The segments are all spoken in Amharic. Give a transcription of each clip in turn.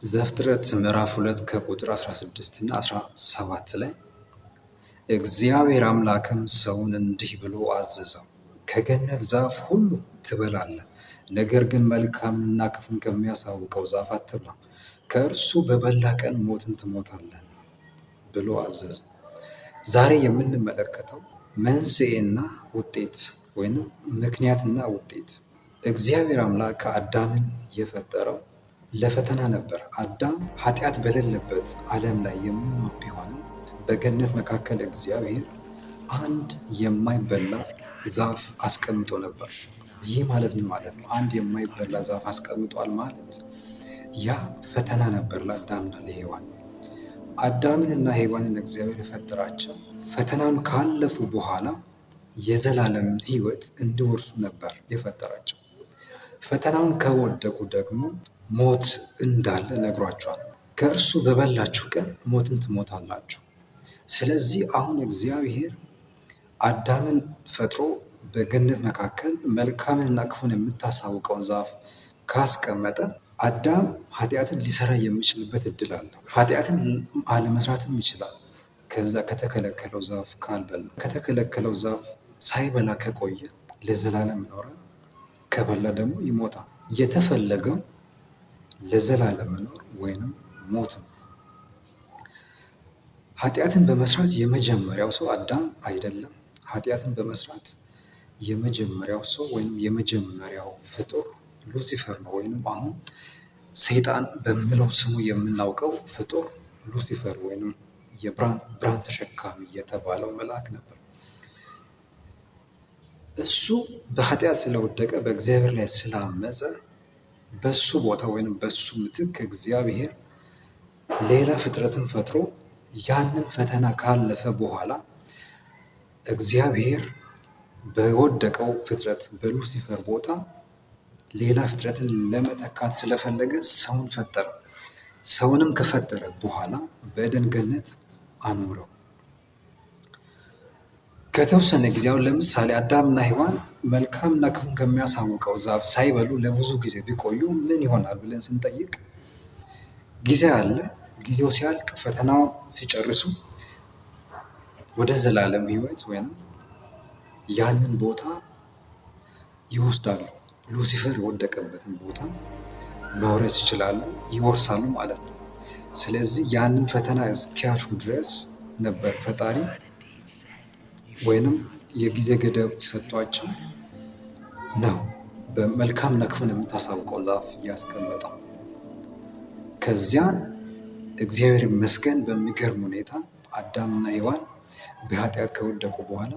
ዘፍጥረት ምዕራፍ 2 ከቁጥር 16 እና 17 ላይ እግዚአብሔር አምላክም ሰውን እንዲህ ብሎ አዘዘው፣ ከገነት ዛፍ ሁሉ ትበላለህ፣ ነገር ግን መልካምንና ክፉን ከሚያሳውቀው ዛፍ አትብላ፣ ከእርሱ በበላህ ቀን ሞትን ትሞታለህ ብሎ አዘዘ። ዛሬ የምንመለከተው መንስኤና ውጤት ወይም ምክንያትና ውጤት። እግዚአብሔር አምላክ አዳምን የፈጠረው ለፈተና ነበር። አዳም ኃጢአት በሌለበት ዓለም ላይ የሚኖር ቢሆንም በገነት መካከል እግዚአብሔር አንድ የማይበላ ዛፍ አስቀምጦ ነበር። ይህ ማለት ምን ማለት ነው? አንድ የማይበላ ዛፍ አስቀምጧል ማለት ያ ፈተና ነበር ለአዳምና ለሔዋን። አዳምንና ሔዋንን እግዚአብሔር የፈጠራቸው ፈተናውን ካለፉ በኋላ የዘላለምን ሕይወት እንዲወርሱ ነበር የፈጠራቸው። ፈተናውን ከወደቁ ደግሞ ሞት እንዳለ ነግሯቸዋል። ከእርሱ በበላችሁ ቀን ሞትን ትሞታላችሁ። ስለዚህ አሁን እግዚአብሔር አዳምን ፈጥሮ በገነት መካከል መልካምንና ክፉን የምታሳውቀውን ዛፍ ካስቀመጠ አዳም ኃጢአትን ሊሰራ የሚችልበት እድል አለ። ኃጢአትን አለመስራትም ይችላል። ከዛ ከተከለከለው ዛፍ ካልበላ፣ ከተከለከለው ዛፍ ሳይበላ ከቆየ ለዘላለም ይኖራል። ከበላ ደግሞ ይሞታል። የተፈለገው ለዘላለም መኖር ወይንም ሞት ነው። ኃጢአትን በመስራት የመጀመሪያው ሰው አዳም አይደለም። ኃጢአትን በመስራት የመጀመሪያው ሰው ወይም የመጀመሪያው ፍጡር ሉሲፈር ነው። ወይንም አሁን ሰይጣን በሚለው ስሙ የምናውቀው ፍጡር ሉሲፈር ወይንም የብርሃን ተሸካሚ የተባለው መልአክ ነበር። እሱ በኃጢአት ስለወደቀ በእግዚአብሔር ላይ ስላመፀ በሱ ቦታ ወይም በሱ ምትክ እግዚአብሔር ሌላ ፍጥረትን ፈጥሮ ያንን ፈተና ካለፈ በኋላ እግዚአብሔር በወደቀው ፍጥረት በሉሲፈር ቦታ ሌላ ፍጥረትን ለመተካት ስለፈለገ ሰውን ፈጠረ። ሰውንም ከፈጠረ በኋላ በኤደን ገነት አኖረው። ከተወሰነ ጊዜ አሁን ለምሳሌ አዳምና ሔዋን መልካምና ክፉን ከሚያሳውቀው ዛፍ ሳይበሉ ለብዙ ጊዜ ቢቆዩ ምን ይሆናል ብለን ስንጠይቅ ጊዜ አለ። ጊዜው ሲያልቅ ፈተናው ሲጨርሱ ወደ ዘላለም ሕይወት ወይም ያንን ቦታ ይወስዳሉ። ሉሲፈር የወደቀበትን ቦታ መውረስ ይችላሉ፣ ይወርሳሉ ማለት ነው። ስለዚህ ያንን ፈተና እስኪያልፉ ድረስ ነበር ፈጣሪ ወይንም የጊዜ ገደብ ሰጥቷቸው ነው በመልካምና ክፉን የምታሳውቀው ዛፍ ያስቀመጠው። ከዚያን እግዚአብሔር ይመስገን በሚገርም ሁኔታ አዳምና ሔዋን በኃጢአት ከወደቁ በኋላ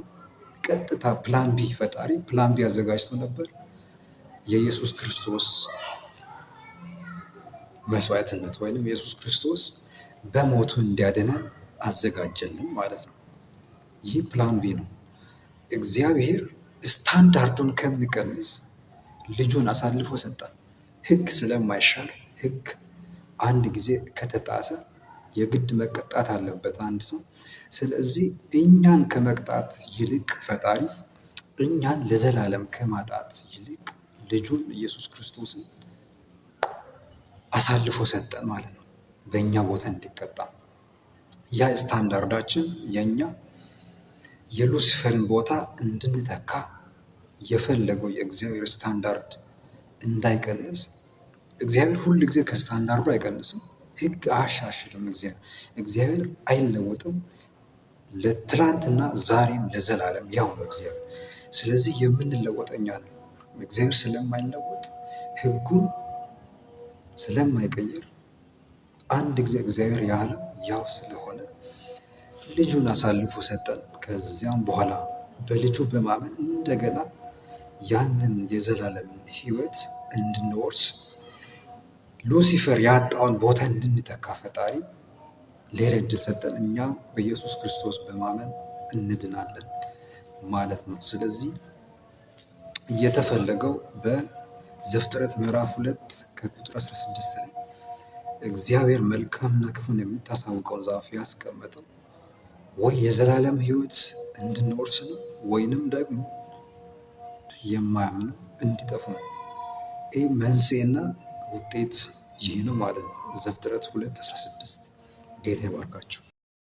ቀጥታ ፕላን ቢ ፈጣሪ ፕላን ቢ አዘጋጅቶ ነበር። የኢየሱስ ክርስቶስ መስዋዕትነት ወይንም ኢየሱስ ክርስቶስ በሞቱ እንዲያድነን አዘጋጀልን ማለት ነው። ይህ ፕላን ቢ ነው። እግዚአብሔር ስታንዳርዱን ከሚቀንስ ልጁን አሳልፎ ሰጠ። ሕግ ስለማይሻር ሕግ አንድ ጊዜ ከተጣሰ የግድ መቀጣት አለበት አንድ ሰው። ስለዚህ እኛን ከመቅጣት ይልቅ ፈጣሪ እኛን ለዘላለም ከማጣት ይልቅ ልጁን ኢየሱስ ክርስቶስን አሳልፎ ሰጠን ማለት ነው፣ በእኛ ቦታ እንዲቀጣ። ያ ስታንዳርዳችን የእኛ የሉሲፈርን ቦታ እንድንተካ የፈለገው የእግዚአብሔር ስታንዳርድ እንዳይቀንስ። እግዚአብሔር ሁል ጊዜ ከስታንዳርዱ አይቀንስም። ሕግ አያሻሽልም። እግዚአብሔር አይለወጥም። ለትላንትና ዛሬም ለዘላለም ያው ነው እግዚአብሔር። ስለዚህ የምንለወጥ እኛ ነን። እግዚአብሔር ስለማይለወጥ ሕጉን ስለማይቀይር አንድ ጊዜ እግዚአብሔር ያለው ያው ስለሆነ ልጁን አሳልፎ ሰጠን። ከዚያም በኋላ በልጁ በማመን እንደገና ያንን የዘላለም ሕይወት እንድንወርስ ሉሲፈር ያጣውን ቦታ እንድንተካ ፈጣሪ ሌላ ዕድል ሰጠን። እኛም በኢየሱስ ክርስቶስ በማመን እንድናለን ማለት ነው። ስለዚህ እየተፈለገው በዘፍጥረት ምዕራፍ 2 ከቁጥር 16 ላይ እግዚአብሔር መልካምና ክፉን የምታሳውቀው ዛፍ ያስቀመጠው ወይ የዘላለም ሕይወት እንድንወርስ ነው ወይንም ደግሞ የማያምኑ እንዲጠፉ ነው። ይህ መንስኤና ውጤት ይህ ነው ማለት ነው። ዘፍጥረት 2:16 ጌታ ይባርካቸው።